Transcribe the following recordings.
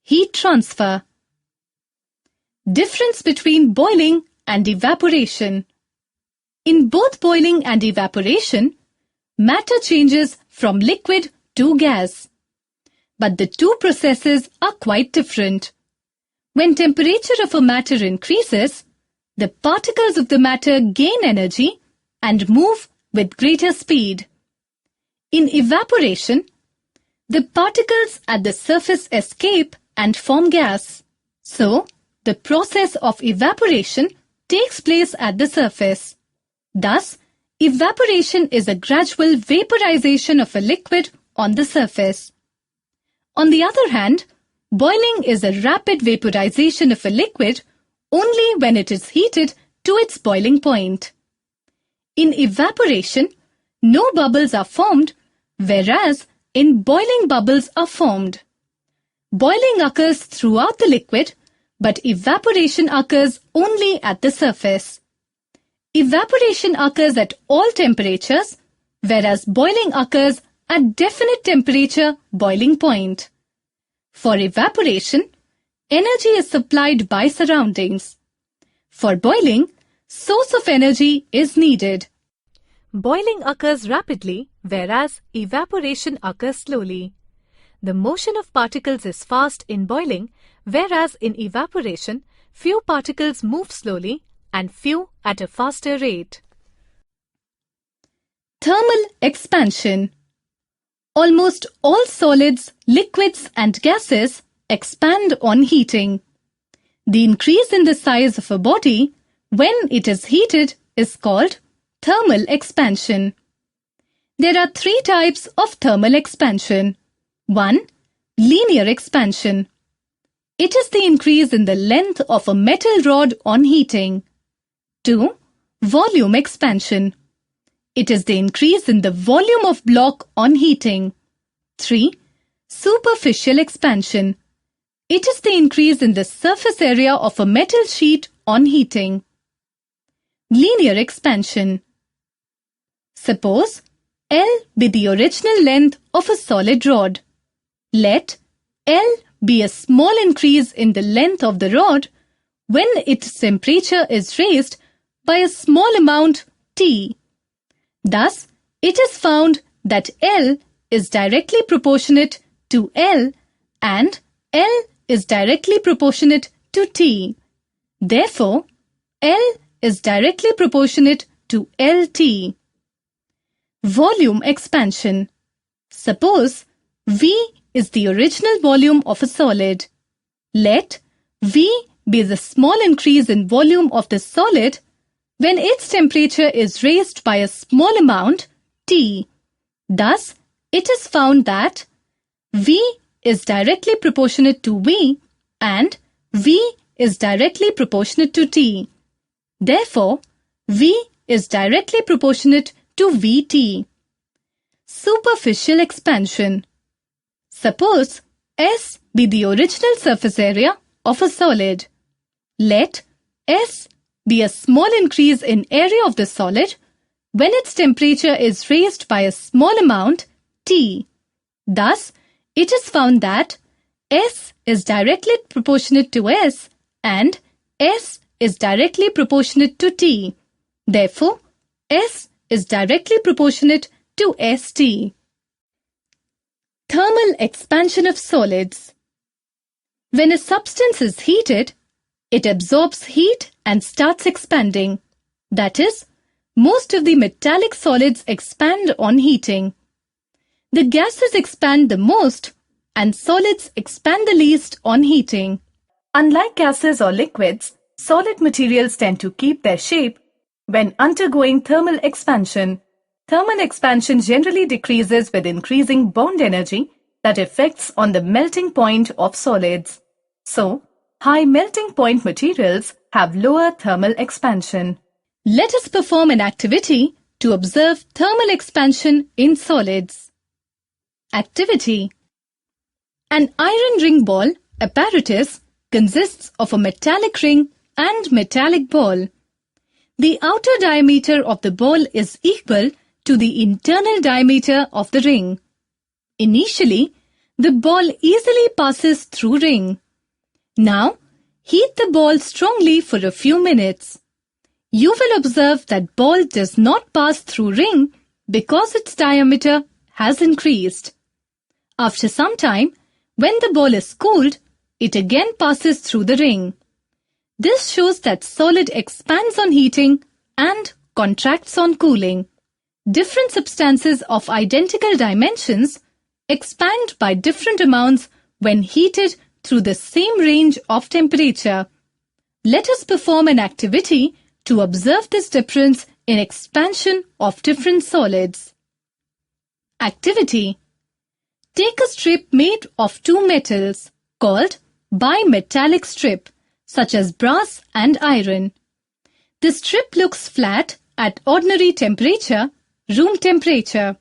heat transfer. Difference between boiling and evaporation. In both boiling and evaporation, matter changes from liquid to gas. But the two processes are quite different. When temperature of a matter increases, the particles of the matter gain energy and move with greater speed. In evaporation, the particles at the surface escape and form gas. So, the process of evaporation takes place at the surface. Thus, evaporation is a gradual vaporization of a liquid on the surface. On the other hand, boiling is a rapid vaporization of a liquid only when it is heated to its boiling point. In evaporation, no bubbles are formed, whereas in boiling bubbles are formed. Boiling occurs throughout the liquid, but evaporation occurs only at the surface. Evaporation occurs at all temperatures, whereas boiling occurs at definite temperature boiling point. For evaporation, energy is supplied by surroundings. For boiling, source of energy is needed. Boiling occurs rapidly, whereas evaporation occurs slowly. The motion of particles is fast in boiling, whereas in evaporation, few particles move slowly and few at a faster rate. Thermal expansion. Almost all solids, liquids and gases expand on heating. The increase in the size of a body when it is heated is called thermal expansion. There are three types of thermal expansion. 1. Linear expansion. It is the increase in the length of a metal rod on heating. 2. Volume expansion. It is the increase in the volume of block on heating. 3. Superficial expansion. It is the increase in the surface area of a metal sheet on heating. Linear expansion. Suppose L be the original length of a solid rod. Let L be a small increase in the length of the rod when its temperature is raised by a small amount T. Thus, it is found that L is directly proportionate to L and L is directly proportionate to T. Therefore, L is directly proportionate to LT. Volume expansion. Suppose V is the original volume of a solid. Let V be the small increase in volume of the solid when its temperature is raised by a small amount T. Thus, it is found that V is directly proportionate to V and V is directly proportionate to T. Therefore, V is directly proportionate to Vt. Superficial expansion. Suppose S be the original surface area of a solid. Let S be a small increase in area of the solid when its temperature is raised by a small amount T. Thus, it is found that S is directly proportionate to S and S is directly proportionate to T. Therefore, S is directly proportionate to St. Thermal expansion of solids. When a substance is heated, it absorbs heat and starts expanding. That is, most of the metallic solids expand on heating. The gases expand the most and solids expand the least on heating. Unlike gases or liquids, solid materials tend to keep their shape when undergoing thermal expansion. Thermal expansion generally decreases with increasing bond energy that affects on the melting point of solids. So, high melting point materials have lower thermal expansion. Let us perform an activity to observe thermal expansion in solids. Activity. An iron ring ball apparatus consists of a metallic ring and metallic ball. The outer diameter of the ball is equal to the internal diameter of the ring. Initially, the ball easily passes through ring. Now, heat the ball strongly for a few minutes. You will observe that ball does not pass through ring because its diameter has increased. After some time, when the ball is cooled, it again passes through the ring. This shows that solid expands on heating and contracts on cooling. Different substances of identical dimensions expand by different amounts when heated through the same range of temperature. Let us perform an activity to observe this difference in expansion of different solids. Activity. Take a strip made of two metals called bimetallic strip, such as brass and iron. The strip looks flat at ordinary temperature, room temperature.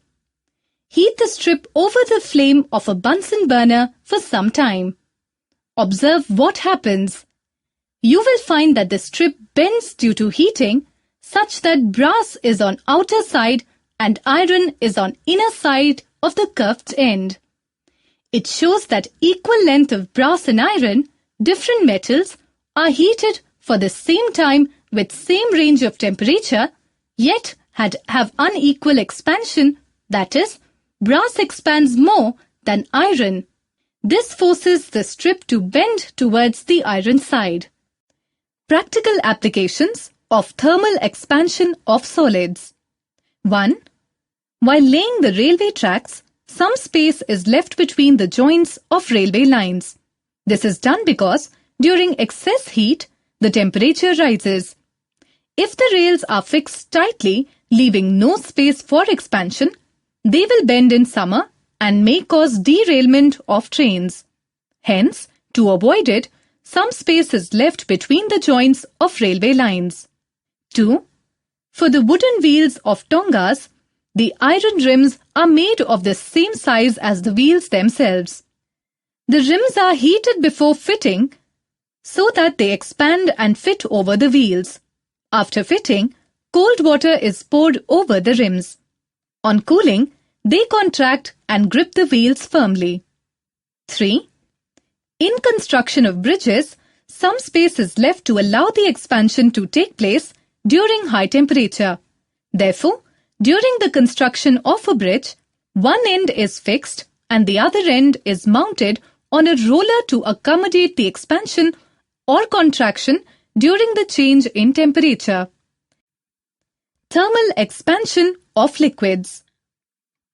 Heat the strip over the flame of a Bunsen burner for some time. Observe what happens. You will find that the strip bends due to heating, such that brass is on outer side and iron is on inner side of the curved end. It shows that equal length of brass and iron, different metals, are heated for the same time with same range of temperature, yet have unequal expansion, that is, brass expands more than iron. This forces the strip to bend towards the iron side. Practical applications of thermal expansion of solids. 1. While laying the railway tracks, some space is left between the joints of railway lines. This is done because during excess heat, the temperature rises. If the rails are fixed tightly, leaving no space for expansion, they will bend in summer and may cause derailment of trains. Hence, to avoid it, some space is left between the joints of railway lines. 2. For the wooden wheels of tongas, the iron rims are made of the same size as the wheels themselves. The rims are heated before fitting so that they expand and fit over the wheels. After fitting, cold water is poured over the rims. On cooling, they contract and grip the wheels firmly. 3. In construction of bridges, some space is left to allow the expansion to take place during high temperature. Therefore, during the construction of a bridge, one end is fixed and the other end is mounted on a roller to accommodate the expansion or contraction during the change in temperature. Thermal expansion of liquids.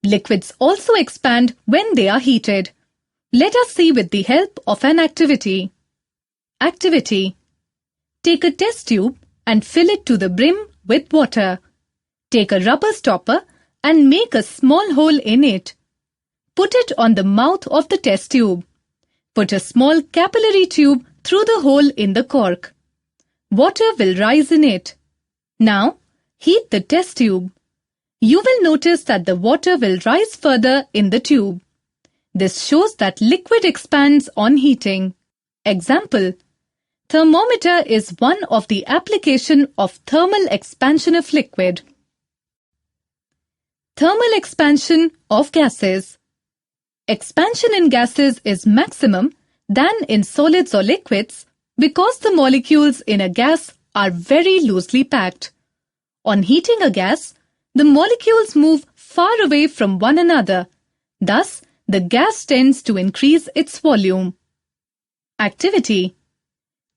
Liquids also expand when they are heated. Let us see with the help of an activity. Activity. Take a test tube and fill it to the brim with water. Take a rubber stopper and make a small hole in it. Put it on the mouth of the test tube. Put a small capillary tube through the hole in the cork. Water will rise in it. Now, heat the test tube. You will notice that the water will rise further in the tube. This shows that liquid expands on heating. Example: thermometer is one of the application of thermal expansion of liquid. Thermal expansion of gases. Expansion in gases is maximum than in solids or liquids because the molecules in a gas are very loosely packed. On heating a gas, the molecules move far away from one another. Thus, the gas tends to increase its volume. Activity.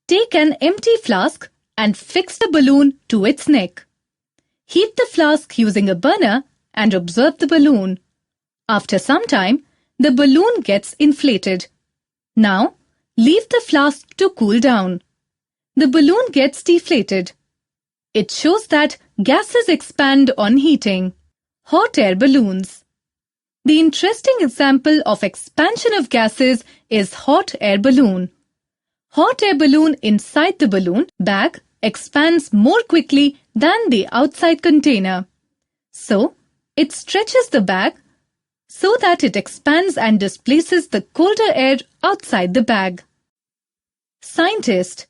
Take an empty flask and fix the balloon to its neck. Heat the flask using a burner and observe the balloon. After some time, the balloon gets inflated. Now, leave the flask to cool down. The balloon gets deflated. It shows that gases expand on heating. Hot air balloons. The interesting example of expansion of gases is hot air balloon. Hot air balloon inside the balloon bag expands more quickly than the outside container. So, it stretches the bag so that it expands and displaces the colder air outside the bag. Scientist.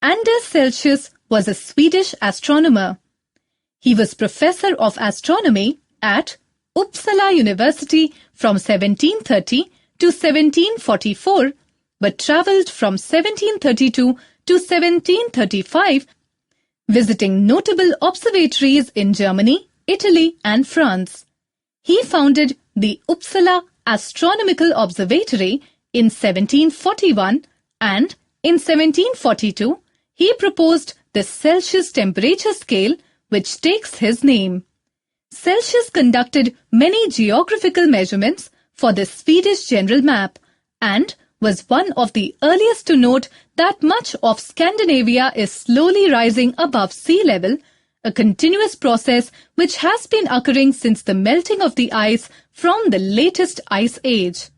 Anders Celsius was a Swedish astronomer. He was professor of astronomy at Uppsala University from 1730 to 1744 but travelled from 1732 to 1735, visiting notable observatories in Germany, Italy and France. He founded the Uppsala Astronomical Observatory in 1741 and in 1742 he proposed the Celsius temperature scale, which takes his name. Celsius conducted many geographical measurements for the Swedish general map and was one of the earliest to note that much of Scandinavia is slowly rising above sea level, a continuous process which has been occurring since the melting of the ice from the latest ice age.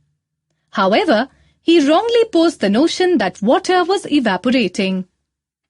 However, he wrongly posed the notion that water was evaporating.